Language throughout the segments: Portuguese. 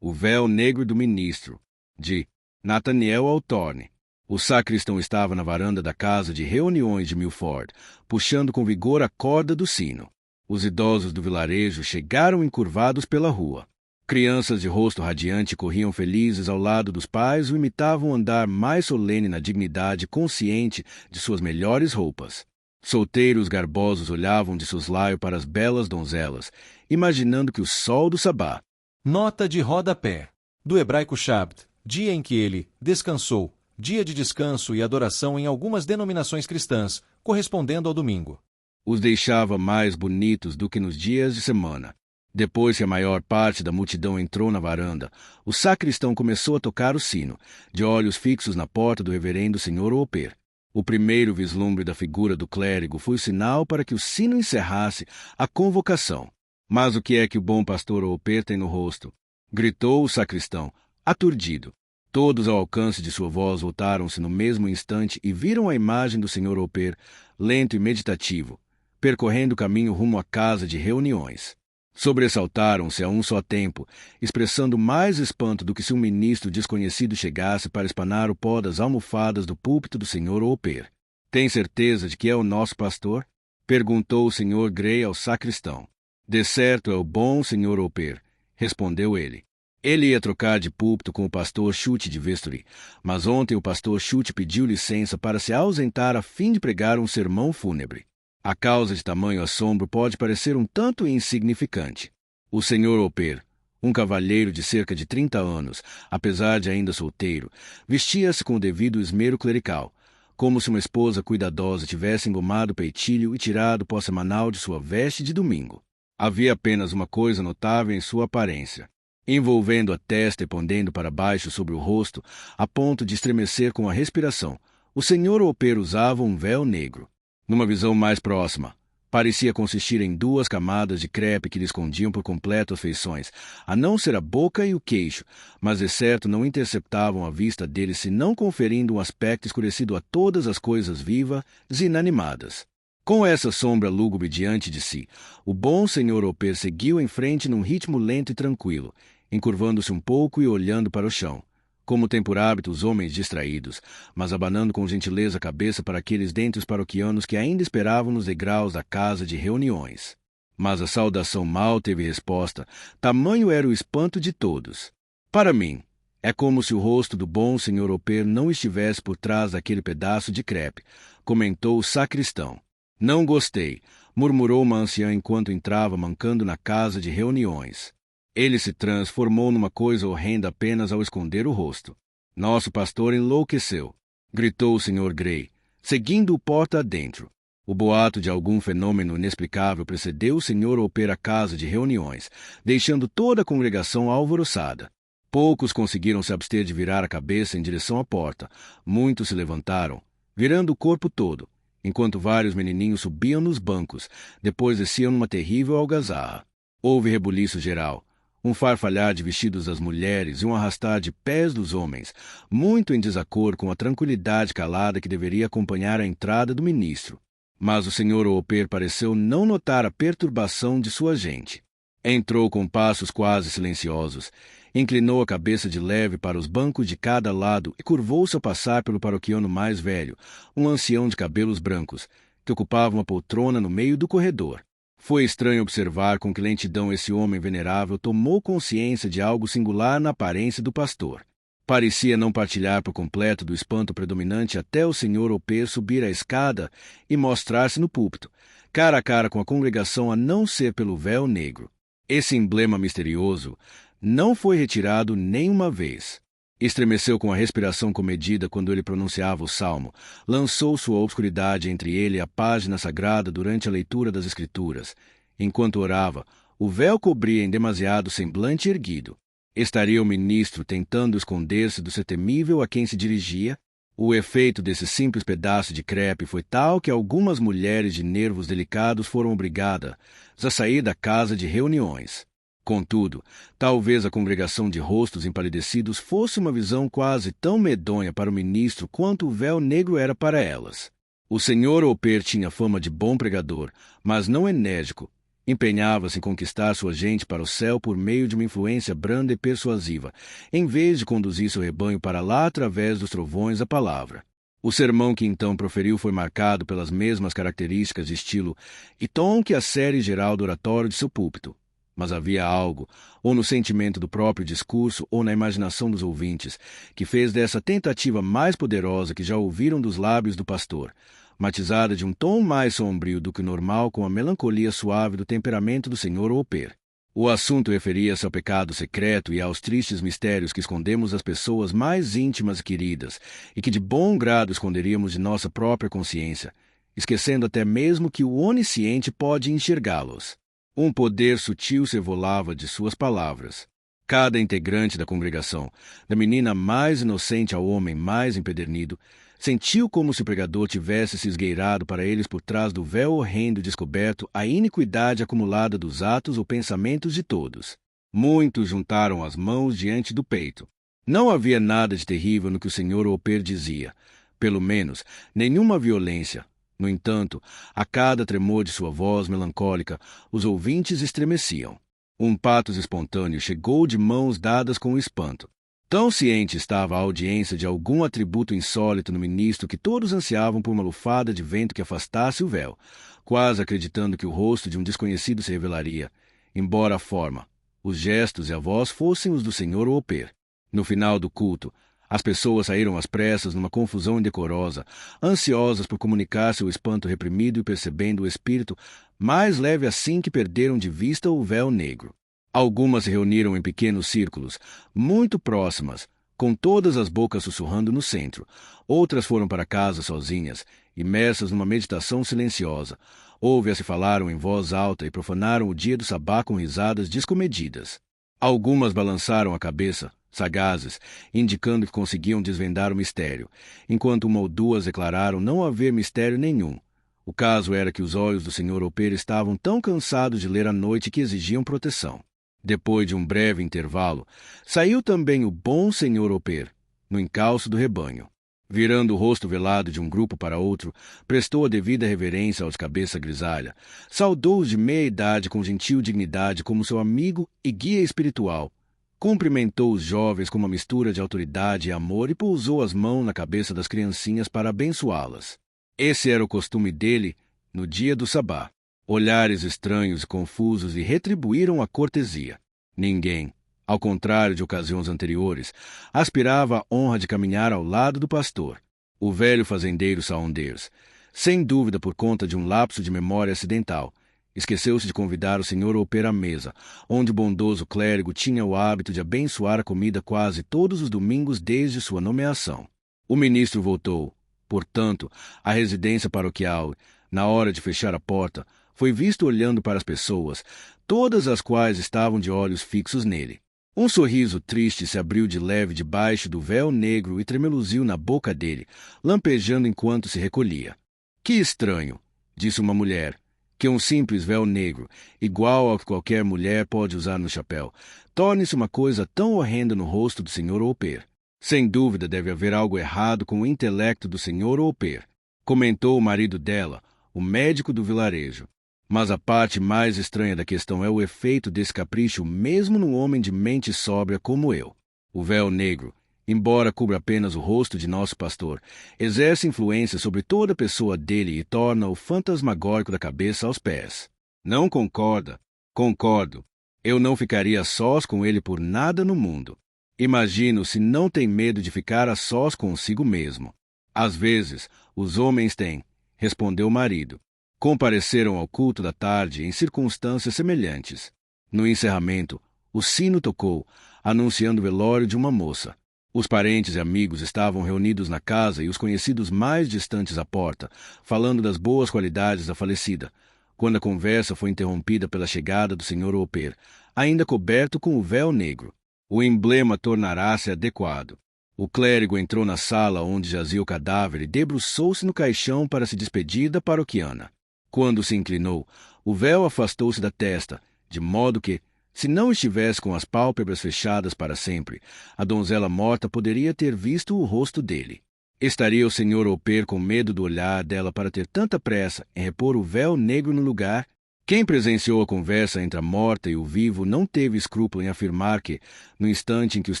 O véu negro do ministro, de Nathaniel Hawthorne. O sacristão estava na varanda da casa de reuniões de Milford, puxando com vigor a corda do sino. Os idosos do vilarejo chegaram encurvados pela rua. Crianças de rosto radiante corriam felizes ao lado dos pais ou imitavam o andar mais solene na dignidade consciente de suas melhores roupas. Solteiros garbosos olhavam de soslaio para as belas donzelas, imaginando que o sol do sabá. Nota de rodapé. Do hebraico Shabat, dia em que ele descansou, dia de descanso e adoração em algumas denominações cristãs, correspondendo ao domingo. Os deixava mais bonitos do que nos dias de semana. Depois que a maior parte da multidão entrou na varanda, o sacristão começou a tocar o sino, de olhos fixos na porta do reverendo Sr. Hopper. O primeiro vislumbre da figura do clérigo foi o sinal para que o sino encerrasse a convocação. Mas o que é que o bom pastor Hopper tem no rosto? Gritou o sacristão, aturdido. Todos ao alcance de sua voz voltaram-se no mesmo instante e viram a imagem do Sr. Hopper, lento e meditativo, percorrendo o caminho rumo à casa de reuniões. Sobressaltaram-se a um só tempo, expressando mais espanto do que se um ministro desconhecido chegasse para espanar o pó das almofadas do púlpito do Sr. Hopper. — Tem certeza de que é o nosso pastor? Perguntou o Sr. Gray ao sacristão. — De certo é o bom Sr. Hopper, respondeu ele. Ele ia trocar de púlpito com o pastor Chute de Vestry, mas ontem o pastor Chute pediu licença para se ausentar a fim de pregar um sermão fúnebre. A causa de tamanho assombro pode parecer um tanto insignificante. O Sr. Hopper, um cavalheiro de cerca de 30 anos, apesar de ainda solteiro, vestia-se com o devido esmero clerical, como se uma esposa cuidadosa tivesse engomado o peitilho e tirado o pó semanal de sua veste de domingo. Havia apenas uma coisa notável em sua aparência. Envolvendo a testa e pendendo para baixo sobre o rosto, a ponto de estremecer com a respiração, o Sr. Hopper usava um véu negro. Numa visão mais próxima, parecia consistir em 2 camadas de crepe que lhe escondiam por completo as feições, a não ser a boca e o queixo, mas de certo não interceptavam a vista dele senão conferindo um aspecto escurecido a todas as coisas vivas e inanimadas. Com essa sombra lúgubre diante de si, o bom Sr. Hopper seguiu em frente num ritmo lento e tranquilo, encurvando-se um pouco e olhando para o chão, como tem por hábito os homens distraídos, mas abanando com gentileza a cabeça para aqueles dentre os paroquianos que ainda esperavam nos degraus da casa de reuniões. Mas a saudação mal teve resposta, tamanho era o espanto de todos. Para mim, é como se o rosto do bom Sr. Hopper não estivesse por trás daquele pedaço de crepe, comentou o sacristão. Não gostei, murmurou uma anciã enquanto entrava mancando na casa de reuniões. Ele se transformou numa coisa horrenda apenas ao esconder o rosto. Nosso pastor enlouqueceu, gritou o Sr. Gray, seguindo-o porta adentro. O boato de algum fenômeno inexplicável precedeu o Sr. Hopper à casa de reuniões, deixando toda a congregação alvoroçada. Poucos conseguiram se abster de virar a cabeça em direção à porta. Muitos se levantaram, virando o corpo todo, enquanto vários menininhos subiam nos bancos, depois desciam numa terrível algazarra. Houve rebuliço geral, um farfalhar de vestidos das mulheres e um arrastar de pés dos homens, muito em desacordo com a tranquilidade calada que deveria acompanhar a entrada do ministro. Mas o Sr. Hopper pareceu não notar a perturbação de sua gente. Entrou com passos quase silenciosos, inclinou a cabeça de leve para os bancos de cada lado e curvou-se ao passar pelo paroquiano mais velho, um ancião de cabelos brancos, que ocupava uma poltrona no meio do corredor. Foi estranho observar com que lentidão esse homem venerável tomou consciência de algo singular na aparência do pastor. Parecia não partilhar por completo do espanto predominante até o Sr. Hopper subir a escada e mostrar-se no púlpito, cara a cara com a congregação a não ser pelo véu negro. Esse emblema misterioso não foi retirado nem uma vez. Estremeceu com a respiração comedida quando ele pronunciava o salmo, lançou sua obscuridade entre ele e a página sagrada durante a leitura das Escrituras. Enquanto orava, o véu cobria em demasiado semblante erguido. Estaria o ministro tentando esconder-se do ser temível a quem se dirigia? O efeito desse simples pedaço de crepe foi tal que algumas mulheres de nervos delicados foram obrigadas a sair da casa de reuniões. Contudo, talvez a congregação de rostos empalidecidos fosse uma visão quase tão medonha para o ministro quanto o véu negro era para elas. O Sr. Hopper tinha fama de bom pregador, mas não enérgico, Empenhava-se em conquistar sua gente para o céu por meio de uma influência branda e persuasiva, em vez de conduzir seu rebanho para lá através dos trovões da palavra. O sermão que então proferiu foi marcado pelas mesmas características de estilo e tom que a série geral do oratório de seu púlpito. Mas havia algo, ou no sentimento do próprio discurso ou na imaginação dos ouvintes, que fez dessa tentativa mais poderosa que já ouviram dos lábios do pastor, matizada de um tom mais sombrio do que o normal com a melancolia suave do temperamento do Sr. Oper. O assunto referia-se ao pecado secreto e aos tristes mistérios que escondemos das pessoas mais íntimas e queridas e que de bom grado esconderíamos de nossa própria consciência, esquecendo até mesmo que o onisciente pode enxergá-los. Um poder sutil se evolava de suas palavras. Cada integrante da congregação, da menina mais inocente ao homem mais empedernido, sentiu como se o pregador tivesse se esgueirado para eles por trás do véu horrendo e descoberto a iniquidade acumulada dos atos ou pensamentos de todos. Muitos juntaram as mãos diante do peito. Não havia nada de terrível no que o Sr. Oper dizia, pelo menos nenhuma violência. No entanto, a cada tremor de sua voz melancólica, os ouvintes estremeciam. Um patos espontâneo chegou de mãos dadas com o espanto. Tão ciente estava a audiência de algum atributo insólito no ministro que todos ansiavam por uma lufada de vento que afastasse o véu, quase acreditando que o rosto de um desconhecido se revelaria, embora a forma, os gestos e a voz fossem os do Sr. Oper. No final do culto, as pessoas saíram às pressas numa confusão indecorosa, ansiosas por comunicar seu espanto reprimido e percebendo o espírito mais leve assim que perderam de vista o véu negro. Algumas se reuniram em pequenos círculos, muito próximas, com todas as bocas sussurrando no centro. Outras foram para casa sozinhas, imersas numa meditação silenciosa. Ouve-as se falaram em voz alta e profanaram o dia do sabá com risadas descomedidas. Algumas balançaram a cabeça, sagazes, indicando que conseguiam desvendar o mistério, enquanto uma ou duas declararam não haver mistério nenhum. O caso era que os olhos do Sr. Oper estavam tão cansados de ler à noite que exigiam proteção. Depois de um breve intervalo, saiu também o bom Sr. Oper, no encalço do rebanho. Virando o rosto velado de um grupo para outro, prestou a devida reverência aos cabeça grisalha, saudou-os de meia idade com gentil dignidade como seu amigo e guia espiritual, cumprimentou os jovens com uma mistura de autoridade e amor e pousou as mãos na cabeça das criancinhas para abençoá-las. Esse era o costume dele no dia do sabá. Olhares estranhos e confusos lhe retribuíram a cortesia. Ninguém, ao contrário de ocasiões anteriores, aspirava à honra de caminhar ao lado do pastor. O velho fazendeiro Saunders, sem dúvida por conta de um lapso de memória acidental, esqueceu-se de convidar o Sr. Oper à mesa, onde o bondoso clérigo tinha o hábito de abençoar a comida quase todos os domingos desde sua nomeação. O ministro voltou, portanto, à residência paroquial. Na hora de fechar a porta, foi visto olhando para as pessoas, todas as quais estavam de olhos fixos nele. Um sorriso triste se abriu de leve debaixo do véu negro e tremeluziu na boca dele, lampejando enquanto se recolhia. Que estranho, disse uma mulher, que um simples véu negro, igual ao que qualquer mulher pode usar no chapéu, torne-se uma coisa tão horrenda no rosto do Sr. Oper. Sem dúvida deve haver algo errado com o intelecto do Sr. Oper, comentou o marido dela, o médico do vilarejo. Mas a parte mais estranha da questão é o efeito desse capricho mesmo num homem de mente sóbria como eu. O véu negro, embora cubra apenas o rosto de nosso pastor, exerce influência sobre toda a pessoa dele e torna-o fantasmagórico da cabeça aos pés. Não concorda? Concordo. Eu não ficaria a sós com ele por nada no mundo. Imagino se não tem medo de ficar a sós consigo mesmo. Às vezes, os homens têm, respondeu o marido. Compareceram ao culto da tarde em circunstâncias semelhantes. No encerramento, o sino tocou, anunciando o velório de uma moça. Os parentes e amigos estavam reunidos na casa e os conhecidos mais distantes à porta, falando das boas qualidades da falecida, quando a conversa foi interrompida pela chegada do Sr. Oper, ainda coberto com o véu negro. O emblema tornará-se adequado. O clérigo entrou na sala onde jazia o cadáver e debruçou-se no caixão para se despedir da paroquiana. Quando se inclinou, o véu afastou-se da testa, de modo que, se não estivesse com as pálpebras fechadas para sempre, a donzela morta poderia ter visto o rosto dele. Estaria o Sr. Oper com medo do olhar dela para ter tanta pressa em repor o véu negro no lugar? Quem presenciou a conversa entre a morta e o vivo não teve escrúpulo em afirmar que, no instante em que os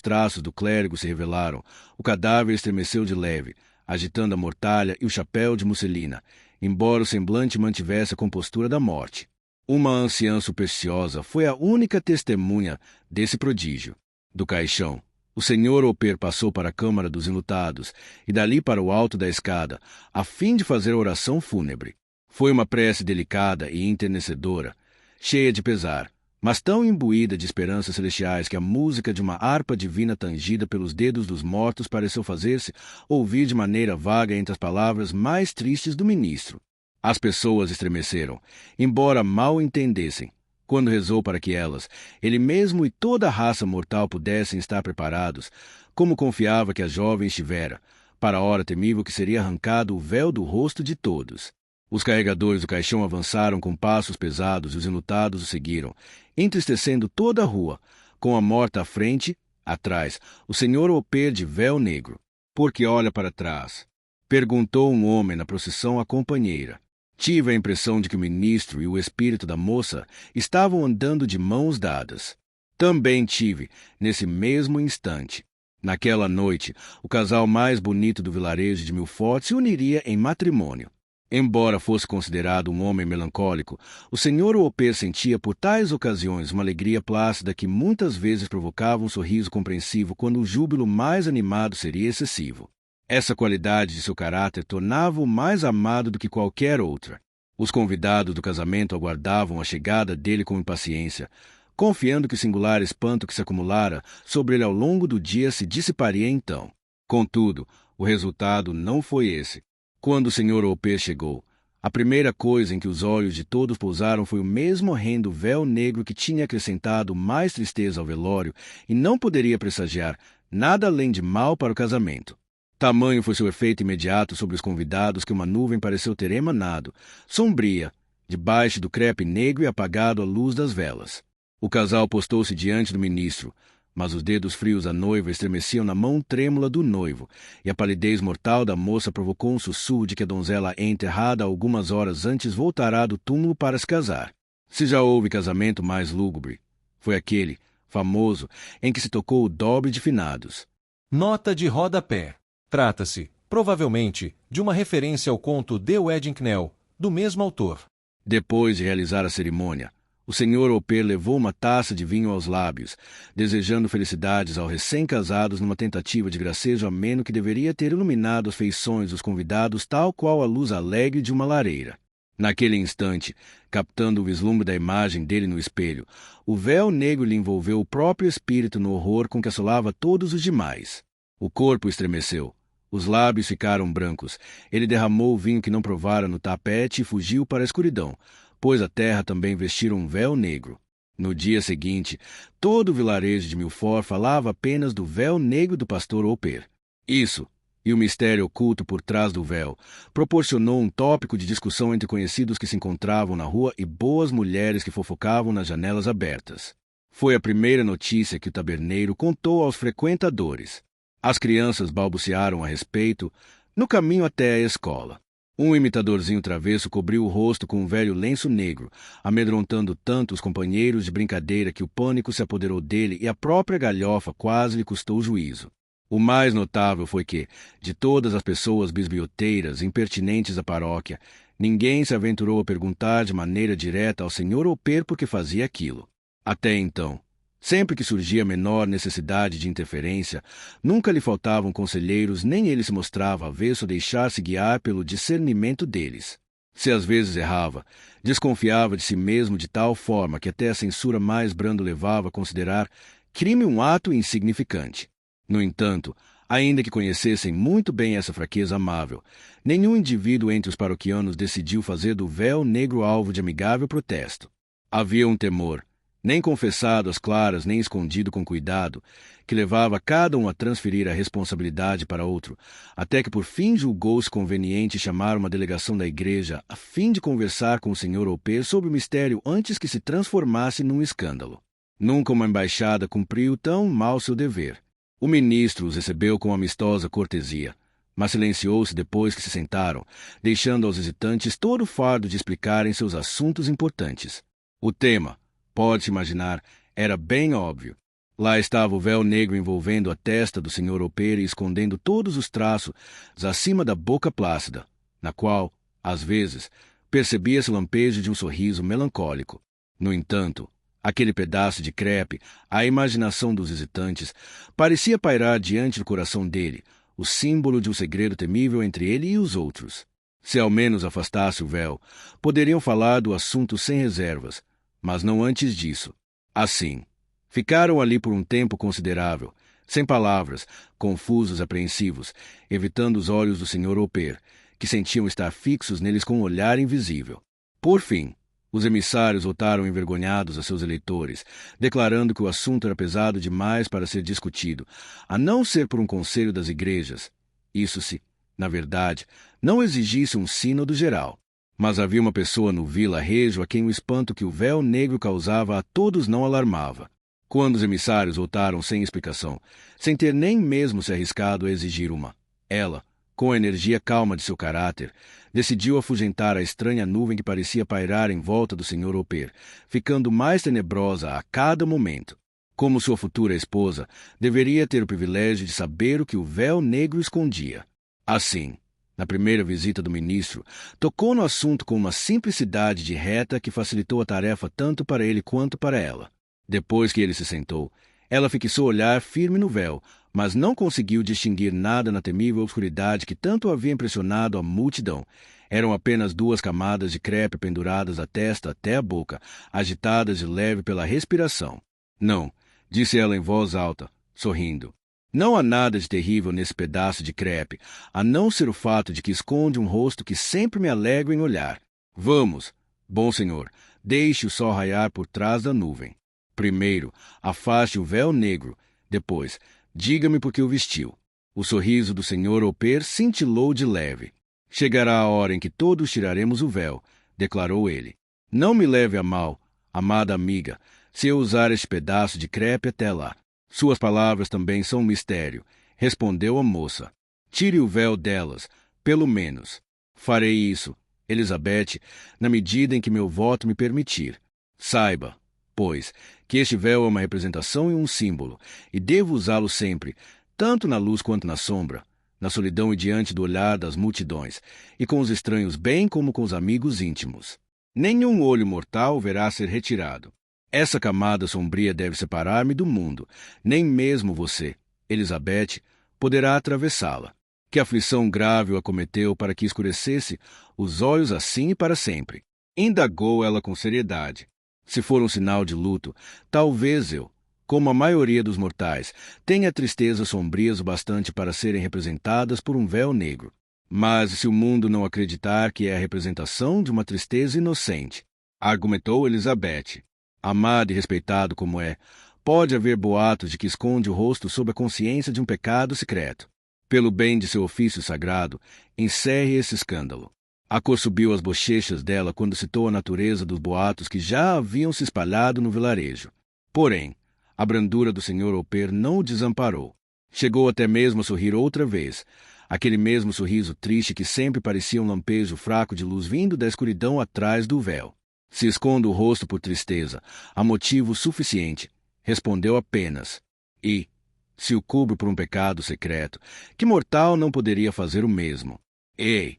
traços do clérigo se revelaram, o cadáver estremeceu de leve, agitando a mortalha e o chapéu de musselina, embora o semblante mantivesse a compostura da morte. Uma anciã supersticiosa foi a única testemunha desse prodígio. Do caixão, o senhor Oper passou para a câmara dos enlutados e dali para o alto da escada, a fim de fazer a oração fúnebre. Foi uma prece delicada e enternecedora, cheia de pesar, mas tão imbuída de esperanças celestiais que a música de uma harpa divina tangida pelos dedos dos mortos pareceu fazer-se ouvir de maneira vaga entre as palavras mais tristes do ministro. As pessoas estremeceram, embora mal entendessem, quando rezou para que elas, ele mesmo e toda a raça mortal pudessem estar preparados, como confiava que a jovem estivera, para a hora temível que seria arrancado o véu do rosto de todos. Os carregadores do caixão avançaram com passos pesados e os enlutados o seguiram, entristecendo toda a rua, com a morta à frente, atrás, o senhor Oper de véu negro. Por que olha para trás? Perguntou um homem na procissão à companheira. Tive a impressão de que o ministro e o espírito da moça estavam andando de mãos dadas. Também tive, nesse mesmo instante. Naquela noite, o casal mais bonito do vilarejo de Milford se uniria em matrimônio. Embora fosse considerado um homem melancólico, o senhor Oper sentia por tais ocasiões uma alegria plácida que muitas vezes provocava um sorriso compreensivo quando o júbilo mais animado seria excessivo. Essa qualidade de seu caráter tornava-o mais amado do que qualquer outra. Os convidados do casamento aguardavam a chegada dele com impaciência, confiando que o singular espanto que se acumulara sobre ele ao longo do dia se dissiparia então. Contudo, o resultado não foi esse. Quando o senhor Oper chegou, a primeira coisa em que os olhos de todos pousaram foi o mesmo horrendo véu negro que tinha acrescentado mais tristeza ao velório e não poderia pressagiar nada além de mal para o casamento. Tamanho foi seu efeito imediato sobre os convidados que uma nuvem pareceu ter emanado, sombria, debaixo do crepe negro e apagado à luz das velas. O casal postou-se diante do ministro, mas os dedos frios da noiva estremeciam na mão trêmula do noivo, e a palidez mortal da moça provocou um sussurro de que a donzela enterrada algumas horas antes voltará do túmulo para se casar. Se já houve casamento mais lúgubre, foi aquele, famoso, em que se tocou o dobre de finados. Nota de rodapé. Trata-se, provavelmente, de uma referência ao conto De Wedding Knell, do mesmo autor. Depois de realizar a cerimônia, o senhor Oper levou uma taça de vinho aos lábios, desejando felicidades aos recém-casados numa tentativa de gracejo ameno que deveria ter iluminado as feições dos convidados tal qual a luz alegre de uma lareira. Naquele instante, captando o vislumbre da imagem dele no espelho, o véu negro lhe envolveu o próprio espírito no horror com que assolava todos os demais. O corpo estremeceu. Os lábios ficaram brancos. Ele derramou o vinho que não provara no tapete e fugiu para a escuridão, pois a terra também vestira um véu negro. No dia seguinte, todo o vilarejo de Milford falava apenas do véu negro do pastor Oper. Isso, e o mistério oculto por trás do véu, proporcionou um tópico de discussão entre conhecidos que se encontravam na rua e boas mulheres que fofocavam nas janelas abertas. Foi a primeira notícia que o taberneiro contou aos frequentadores. As crianças balbuciaram a respeito no caminho até a escola. Um imitadorzinho travesso cobriu o rosto com um velho lenço negro, amedrontando tanto os companheiros de brincadeira que o pânico se apoderou dele e a própria galhofa quase lhe custou o juízo. O mais notável foi que, de todas as pessoas bisbilhoteiras impertinentes à paróquia, ninguém se aventurou a perguntar de maneira direta ao senhor Oper por que fazia aquilo. Até então, sempre que surgia a menor necessidade de interferência, nunca lhe faltavam conselheiros, nem ele se mostrava avesso a deixar-se guiar pelo discernimento deles. Se às vezes errava, desconfiava de si mesmo de tal forma que até a censura mais branda levava a considerar crime um ato insignificante. No entanto, ainda que conhecessem muito bem essa fraqueza amável, nenhum indivíduo entre os paroquianos decidiu fazer do véu negro alvo de amigável protesto. Havia um temor, nem confessado às claras, nem escondido com cuidado, que levava cada um a transferir a responsabilidade para outro, até que por fim julgou-se conveniente chamar uma delegação da igreja a fim de conversar com o senhor Oper sobre o mistério antes que se transformasse num escândalo. Nunca uma embaixada cumpriu tão mal seu dever. O ministro os recebeu com amistosa cortesia, mas silenciou-se depois que se sentaram, deixando aos visitantes todo o fardo de explicarem seus assuntos importantes. O tema, pode-se imaginar, era bem óbvio. Lá estava o véu negro envolvendo a testa do Sr. Opera e escondendo todos os traços acima da boca plácida, na qual, às vezes, percebia-se o lampejo de um sorriso melancólico. No entanto, aquele pedaço de crepe, à imaginação dos visitantes, parecia pairar diante do coração dele, o símbolo de um segredo temível entre ele e os outros. Se ao menos afastasse o véu, poderiam falar do assunto sem reservas, mas não antes disso. Assim, ficaram ali por um tempo considerável, sem palavras, confusos, apreensivos, evitando os olhos do Sr. Opera, que sentiam estar fixos neles com um olhar invisível. Por fim, os emissários voltaram envergonhados a seus eleitores, declarando que o assunto era pesado demais para ser discutido, a não ser por um conselho das igrejas. Isso se, na verdade, não exigisse um sínodo geral. Mas havia uma pessoa no vilarejo a quem o espanto que o véu negro causava a todos não alarmava. Quando os emissários voltaram sem explicação, sem ter nem mesmo se arriscado a exigir uma, ela, com a energia calma de seu caráter, decidiu afugentar a estranha nuvem que parecia pairar em volta do Sr. Opera, ficando mais tenebrosa a cada momento. Como sua futura esposa, deveria ter o privilégio de saber o que o véu negro escondia. Assim, na primeira visita do ministro, tocou no assunto com uma simplicidade de reta que facilitou a tarefa tanto para ele quanto para ela. Depois que ele se sentou, ela fixou o olhar firme no véu, mas não conseguiu distinguir nada na temível obscuridade que tanto havia impressionado a multidão. Eram apenas 2 camadas de crepe penduradas da testa até a boca, agitadas de leve pela respiração. Não, disse ela em voz alta, sorrindo. Não há nada de terrível nesse pedaço de crepe, a não ser o fato de que esconde um rosto que sempre me alegro em olhar. Vamos, bom senhor, deixe o sol raiar por trás da nuvem. Primeiro, afaste o véu negro. Depois, diga-me por que o vestiu. O sorriso do Sr. Opera cintilou de leve. Chegará a hora em que todos tiraremos o véu, declarou ele. Não me leve a mal, amada amiga, se eu usar este pedaço de crepe até lá. Suas palavras também são um mistério, respondeu a moça. Tire o véu delas, pelo menos. Farei isso, Elizabeth, na medida em que meu voto me permitir. Saiba, pois, que este véu é uma representação e um símbolo, e devo usá-lo sempre, tanto na luz quanto na sombra, na solidão e diante do olhar das multidões, e com os estranhos bem como com os amigos íntimos. Nenhum olho mortal verá ser retirado. Essa camada sombria deve separar-me do mundo. Nem mesmo você, Elizabeth, poderá atravessá-la. Que aflição grave o acometeu para que escurecesse os olhos assim e para sempre? Indagou ela com seriedade. Se for um sinal de luto, talvez eu, como a maioria dos mortais, tenha tristezas sombrias o bastante para serem representadas por um véu negro. Mas se o mundo não acreditar que é a representação de uma tristeza inocente, argumentou Elizabeth, amado e respeitado como é, pode haver boatos de que esconde o rosto sob a consciência de um pecado secreto. Pelo bem de seu ofício sagrado, encerre esse escândalo. A cor subiu às bochechas dela quando citou a natureza dos boatos que já haviam se espalhado no vilarejo. Porém, a brandura do Sr. Opera não o desamparou. Chegou até mesmo a sorrir outra vez, aquele mesmo sorriso triste que sempre parecia um lampejo fraco de luz vindo da escuridão atrás do véu. Se escondo o rosto por tristeza, há motivo suficiente, respondeu apenas. E, se o cubro por um pecado secreto, que mortal não poderia fazer o mesmo? Ei!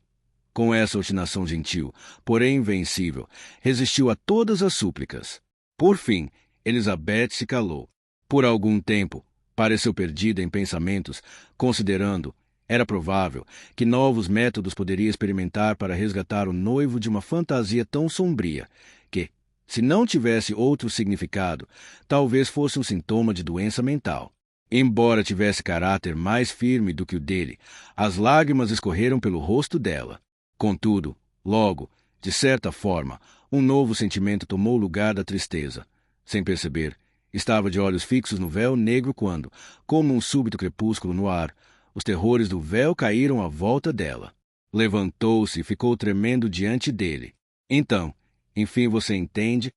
Com essa obstinação gentil, porém invencível, resistiu a todas as súplicas. Por fim, Elizabeth se calou. Por algum tempo, pareceu perdida em pensamentos, considerando, era provável, que novos métodos poderia experimentar para resgatar o noivo de uma fantasia tão sombria, que, se não tivesse outro significado, talvez fosse um sintoma de doença mental. Embora tivesse caráter mais firme do que o dele, as lágrimas escorreram pelo rosto dela. Contudo, logo, de certa forma, um novo sentimento tomou o lugar da tristeza. Sem perceber, estava de olhos fixos no véu negro quando, como um súbito crepúsculo no ar, os terrores do véu caíram à volta dela. Levantou-se e ficou tremendo diante dele. Então, enfim você entende?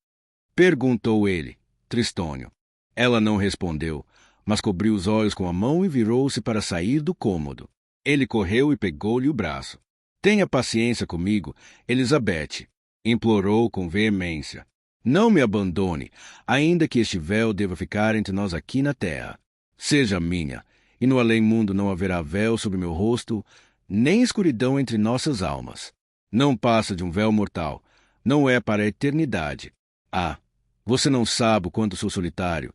Perguntou ele, tristonho. Ela não respondeu, mas cobriu os olhos com a mão e virou-se para sair do cômodo. Ele correu e pegou-lhe o braço. Tenha paciência comigo, Elizabeth, implorou com veemência. Não me abandone, ainda que este véu deva ficar entre nós aqui na terra. Seja minha, e no além-mundo não haverá véu sobre meu rosto, nem escuridão entre nossas almas. Não passa de um véu mortal, não é para a eternidade. Ah, você não sabe o quanto sou solitário,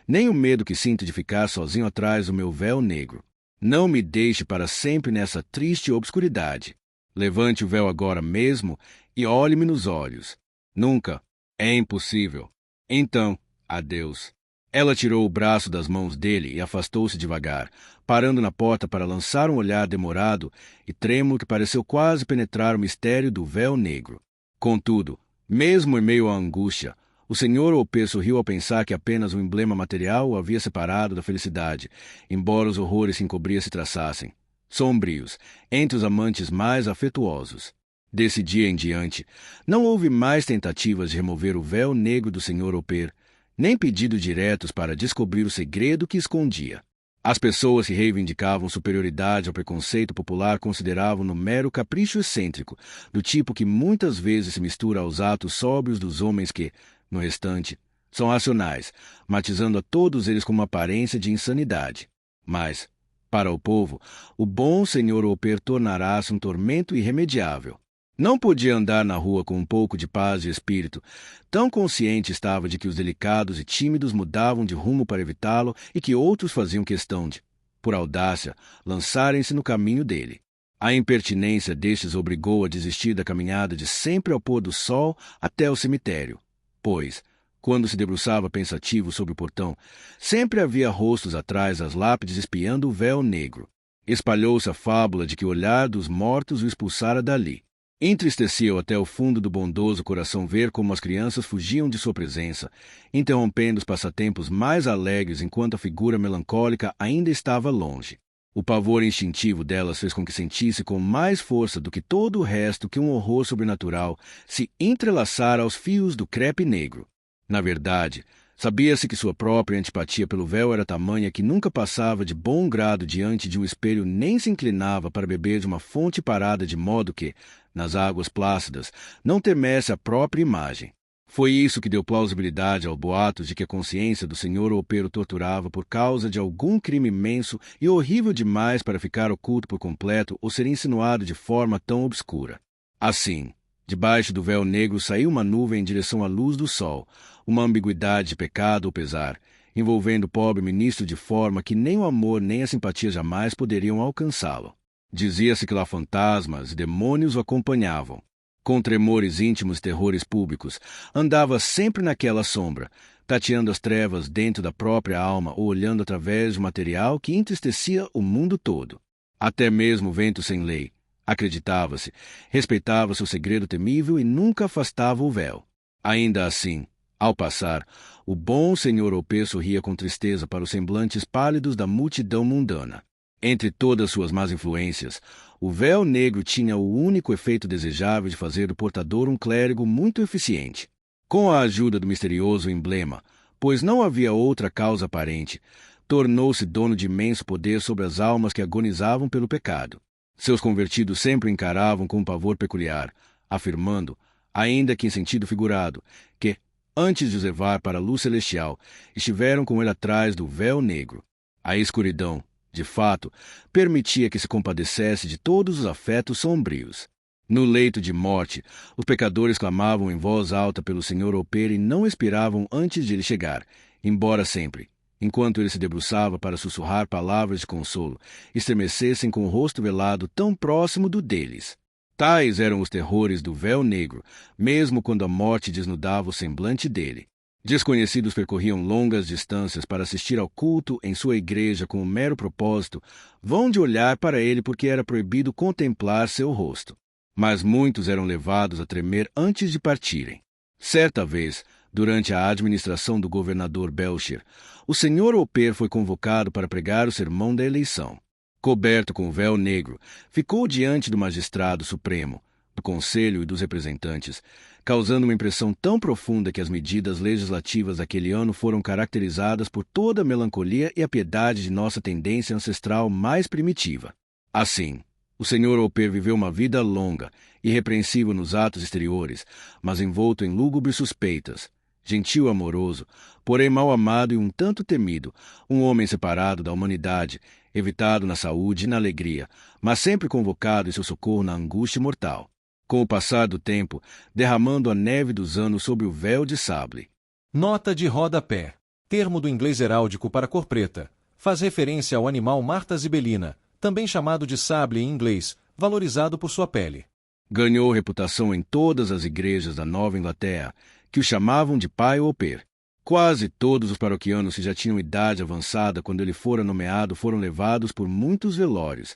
nem o medo que sinto de ficar sozinho atrás do meu véu negro. Não me deixe para sempre nessa triste obscuridade. Levante o véu agora mesmo e olhe-me nos olhos. Nunca. É impossível. Então, adeus. Ela tirou o braço das mãos dele e afastou-se devagar, parando na porta para lançar um olhar demorado e trêmulo que pareceu quase penetrar o mistério do véu negro. Contudo, mesmo em meio à angústia, o Sr. Hopper sorriu ao pensar que apenas um emblema material o havia separado da felicidade, embora os horrores que encobria se traçassem, sombrios, entre os amantes mais afetuosos. Desse dia em diante, não houve mais tentativas de remover o véu negro do Sr. Hopper, nem pedidos diretos para descobrir o segredo que escondia. As pessoas que reivindicavam superioridade ao preconceito popular consideravam-no mero capricho excêntrico, do tipo que muitas vezes se mistura aos atos sóbrios dos homens que, no restante, são racionais, matizando a todos eles com uma aparência de insanidade. Mas, para o povo, o bom Sr. Hopper tornará-se um tormento irremediável. Não podia andar na rua com um pouco de paz de espírito, tão consciente estava de que os delicados e tímidos mudavam de rumo para evitá-lo e que outros faziam questão de, por audácia, lançarem-se no caminho dele. A impertinência destes obrigou a desistir da caminhada de sempre ao pôr do sol até o cemitério, pois, quando se debruçava pensativo sobre o portão, sempre havia rostos atrás das lápides espiando o véu negro. Espalhou-se a fábula de que o olhar dos mortos o expulsara dali. Entristeceu até o fundo do bondoso coração ver como as crianças fugiam de sua presença, interrompendo os passatempos mais alegres enquanto a figura melancólica ainda estava longe. O pavor instintivo delas fez com que sentisse com mais força do que todo o resto que um horror sobrenatural se entrelaçara aos fios do crepe negro. Na verdade, sabia-se que sua própria antipatia pelo véu era tamanha que nunca passava de bom grado diante de um espelho nem se inclinava para beber de uma fonte parada de modo que, nas águas plácidas, não temesse a própria imagem. Foi isso que deu plausibilidade ao boato de que a consciência do Sr. Hopper o torturava por causa de algum crime imenso e horrível demais para ficar oculto por completo ou ser insinuado de forma tão obscura. Assim, debaixo do véu negro saiu uma nuvem em direção à luz do sol, uma ambiguidade de pecado ou pesar, envolvendo o pobre ministro de forma que nem o amor nem a simpatia jamais poderiam alcançá-lo. Dizia-se que lá fantasmas e demônios o acompanhavam. Com tremores íntimos e terrores públicos, andava sempre naquela sombra, tateando as trevas dentro da própria alma ou olhando através de material que entristecia o mundo todo. Até mesmo o vento sem lei, acreditava-se, respeitava-se o segredo temível e nunca afastava o véu. Ainda assim, ao passar, o bom Sr. Hopper sorria com tristeza para os semblantes pálidos da multidão mundana. Entre todas suas más influências, o véu negro tinha o único efeito desejável de fazer do portador um clérigo muito eficiente. Com a ajuda do misterioso emblema, pois não havia outra causa aparente, tornou-se dono de imenso poder sobre as almas que agonizavam pelo pecado. Seus convertidos sempre o encaravam com um pavor peculiar, afirmando, ainda que em sentido figurado, que, antes de os levar para a luz celestial, estiveram com ele atrás do véu negro. A escuridão, de fato, permitia que se compadecesse de todos os afetos sombrios. No leito de morte, os pecadores clamavam em voz alta pelo Sr. Hopper e não expiravam antes de ele chegar, embora sempre, enquanto ele se debruçava para sussurrar palavras de consolo, estremecessem com o rosto velado tão próximo do deles. Tais eram os terrores do véu negro, mesmo quando a morte desnudava o semblante dele. Desconhecidos percorriam longas distâncias para assistir ao culto em sua igreja com o mero propósito, vão de olhar para ele porque era proibido contemplar seu rosto. Mas muitos eram levados a tremer antes de partirem. Certa vez, durante a administração do governador Belcher, o Sr. Hopper foi convocado para pregar o sermão da eleição. Coberto com o véu negro, ficou diante do magistrado supremo, do conselho e dos representantes, causando uma impressão tão profunda que as medidas legislativas daquele ano foram caracterizadas por toda a melancolia e a piedade de nossa tendência ancestral mais primitiva. Assim, o Sr. Oper viveu uma vida longa, irrepreensível nos atos exteriores, mas envolto em lúgubres suspeitas. Gentil e amoroso, porém mal amado e um tanto temido, um homem separado da humanidade, evitado na saúde e na alegria, mas sempre convocado em seu socorro na angústia mortal. Com o passar do tempo, derramando a neve dos anos sobre o véu de sable. Nota de rodapé. Termo do inglês heráldico para cor preta. Faz referência ao animal Marta zibelina, também chamado de sable em inglês, valorizado por sua pele. Ganhou reputação em todas as igrejas da Nova Inglaterra, que o chamavam de Pai Oper. Quase todos os paroquianos que já tinham idade avançada quando ele fora nomeado foram levados por muitos velórios.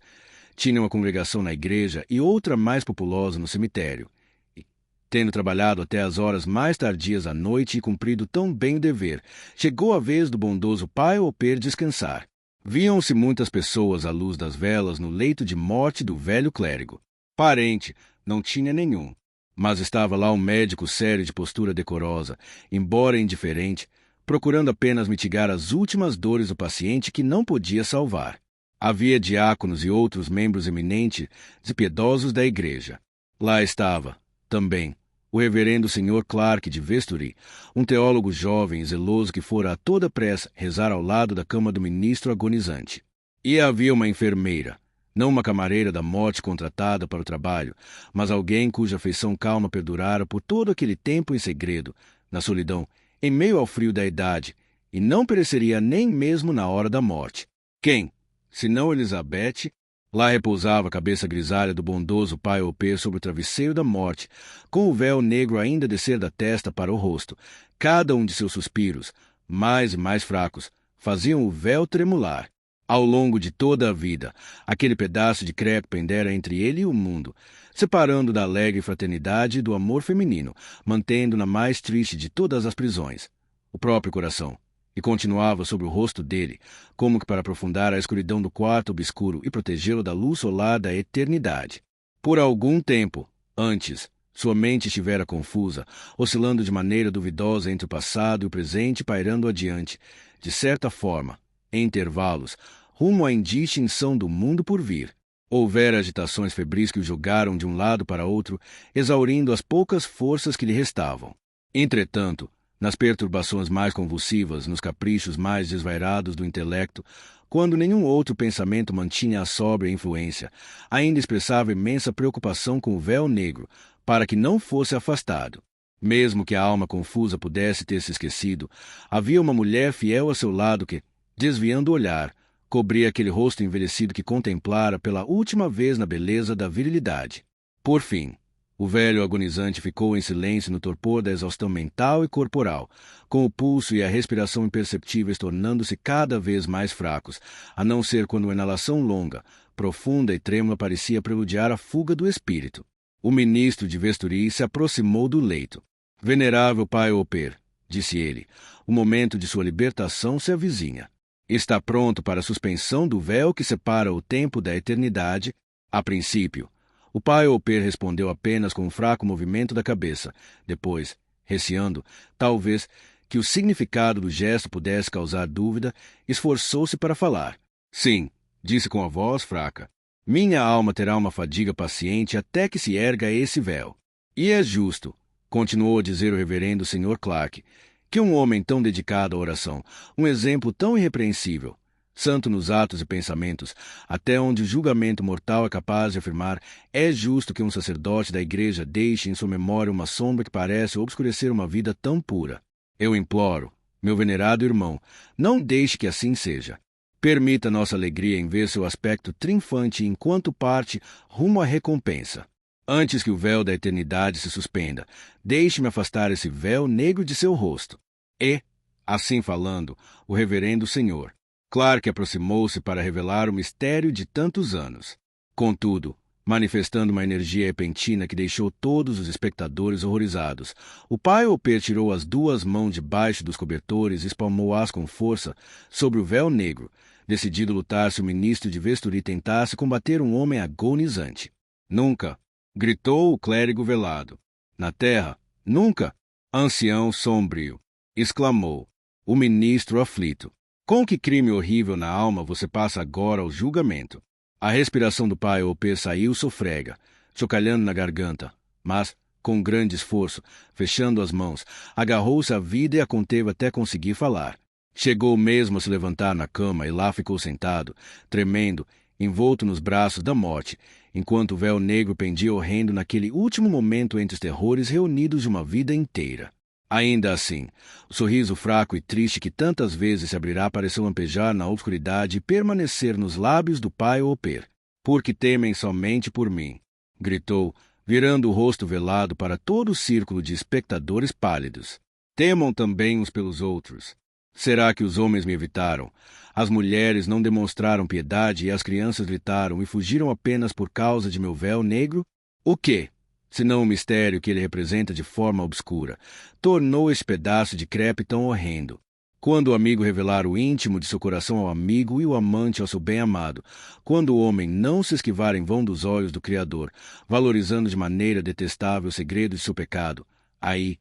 Tinha uma congregação na igreja e outra mais populosa no cemitério. E, tendo trabalhado até as horas mais tardias da noite e cumprido tão bem o dever, chegou a vez do bondoso Pai Oper descansar. Viam-se muitas pessoas à luz das velas no leito de morte do velho clérigo. Parente não tinha nenhum, mas estava lá um médico sério de postura decorosa, embora indiferente, procurando apenas mitigar as últimas dores do paciente que não podia salvar. Havia diáconos e outros membros eminentes e piedosos da igreja. Lá estava, também, o reverendo Sr. Clark de Vesturi, um teólogo jovem e zeloso que fora a toda pressa rezar ao lado da cama do ministro agonizante. E havia uma enfermeira, não uma camareira da morte contratada para o trabalho, mas alguém cuja afeição calma perdurara por todo aquele tempo em segredo, na solidão, em meio ao frio da idade, e não pereceria nem mesmo na hora da morte. Quem, senão Elizabeth? Lá repousava a cabeça grisalha do bondoso Pai Oper sobre o travesseiro da morte, com o véu negro ainda a descer da testa para o rosto. Cada um de seus suspiros, mais e mais fracos, faziam o véu tremular. Ao longo de toda a vida, aquele pedaço de crepe pendera entre ele e o mundo, separando da alegre fraternidade e do amor feminino, mantendo na mais triste de todas as prisões, o próprio coração. E continuava sobre o rosto dele, como que para aprofundar a escuridão do quarto obscuro e protegê-lo da luz solar da eternidade. Por algum tempo, antes, sua mente estivera confusa, oscilando de maneira duvidosa entre o passado e o presente, pairando adiante, de certa forma, em intervalos, rumo à indistinção do mundo por vir. Houvera agitações febris que o jogaram de um lado para outro, exaurindo as poucas forças que lhe restavam. Entretanto, nas perturbações mais convulsivas, nos caprichos mais desvairados do intelecto, quando nenhum outro pensamento mantinha a sóbria influência, ainda expressava imensa preocupação com o véu negro, para que não fosse afastado. Mesmo que a alma confusa pudesse ter se esquecido, havia uma mulher fiel a seu lado que, desviando o olhar, cobria aquele rosto envelhecido que contemplara pela última vez na beleza da virilidade. Por fim, o velho agonizante ficou em silêncio no torpor da exaustão mental e corporal, com o pulso e a respiração imperceptíveis tornando-se cada vez mais fracos, a não ser quando uma inalação longa, profunda e trêmula parecia preludiar a fuga do espírito. O ministro de Vesturi se aproximou do leito. Venerável Pai Oper, disse ele, o momento de sua libertação se avizinha. Está pronto para a suspensão do véu que separa o tempo da eternidade, a princípio. O Pai Oper respondeu apenas com um fraco movimento da cabeça. Depois, receando, talvez, que o significado do gesto pudesse causar dúvida, esforçou-se para falar. Sim, disse com a voz fraca. Minha alma terá uma fadiga paciente até que se erga esse véu. E é justo, continuou a dizer o reverendo Sr. Clark, que um homem tão dedicado à oração, um exemplo tão irrepreensível, santo nos atos e pensamentos, até onde o julgamento mortal é capaz de afirmar, é justo que um sacerdote da igreja deixe em sua memória uma sombra que parece obscurecer uma vida tão pura. Eu imploro, meu venerado irmão, não deixe que assim seja. Permita nossa alegria em ver seu aspecto triunfante enquanto parte rumo à recompensa. Antes que o véu da eternidade se suspenda, deixe-me afastar esse véu negro de seu rosto. E, assim falando, o reverendo senhor Clark aproximou-se para revelar o mistério de tantos anos. Contudo, manifestando uma energia repentina que deixou todos os espectadores horrorizados, o Pai Oper tirou as duas mãos debaixo dos cobertores e espalmou-as com força sobre o véu negro, decidido lutar se o ministro de Vesturi tentasse combater um homem agonizante. Nunca! Gritou o clérigo velado. Na terra, nunca! Ancião sombrio! Exclamou o ministro aflito. Com que crime horrível na alma você passa agora ao julgamento? A respiração do pai Opê saiu sofrega, chocalhando na garganta, mas, com grande esforço, fechando as mãos, agarrou-se à vida e a conteve até conseguir falar. Chegou mesmo a se levantar na cama e lá ficou sentado, tremendo, envolto nos braços da morte, enquanto o véu negro pendia horrendo naquele último momento entre os terrores reunidos de uma vida inteira. Ainda assim, o sorriso fraco e triste que tantas vezes se abrirá pareceu lampejar na obscuridade e permanecer nos lábios do pai Opê. Porque temem somente por mim, gritou, virando o rosto velado para todo o círculo de espectadores pálidos. Temam também uns pelos outros. Será que os homens me evitaram? As mulheres não demonstraram piedade e as crianças gritaram e fugiram apenas por causa de meu véu negro? O quê? Senão o mistério que ele representa de forma obscura, tornou esse pedaço de crepe tão horrendo. Quando o amigo revelar o íntimo de seu coração ao amigo e o amante ao seu bem-amado, quando o homem não se esquivar em vão dos olhos do Criador, valorizando de maneira detestável o segredo de seu pecado, aí,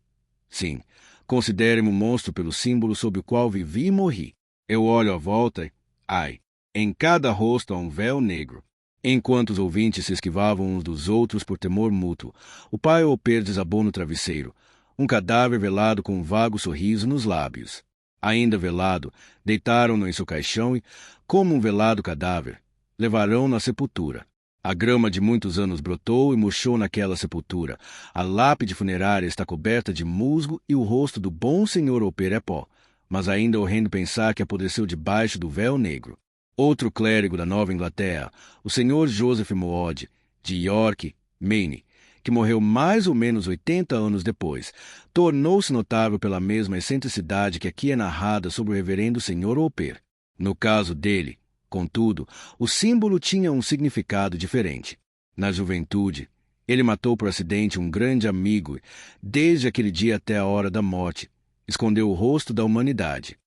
sim, considere-me um monstro pelo símbolo sob o qual vivi e morri. Eu olho à volta e, ai, em cada rosto há um véu negro. Enquanto os ouvintes se esquivavam uns dos outros por temor mútuo, o pai Opê desabou no travesseiro, um cadáver velado com um vago sorriso nos lábios. Ainda velado, deitaram-no em seu caixão e, como um velado cadáver, levarão-no à sepultura. A grama de muitos anos brotou e murchou naquela sepultura. A lápide funerária está coberta de musgo e o rosto do bom senhor Opê é pó, mas ainda é horrendo pensar que apodreceu debaixo do véu negro. Outro clérigo da Nova Inglaterra, o Sr. Joseph Mood, de York, Maine, que morreu mais ou menos 80 anos depois, tornou-se notável pela mesma excentricidade que aqui é narrada sobre o reverendo Sr. Opê. No caso dele, contudo, o símbolo tinha um significado diferente. Na juventude, ele matou por acidente um grande amigo e, desde aquele dia até a hora da morte, escondeu o rosto da humanidade.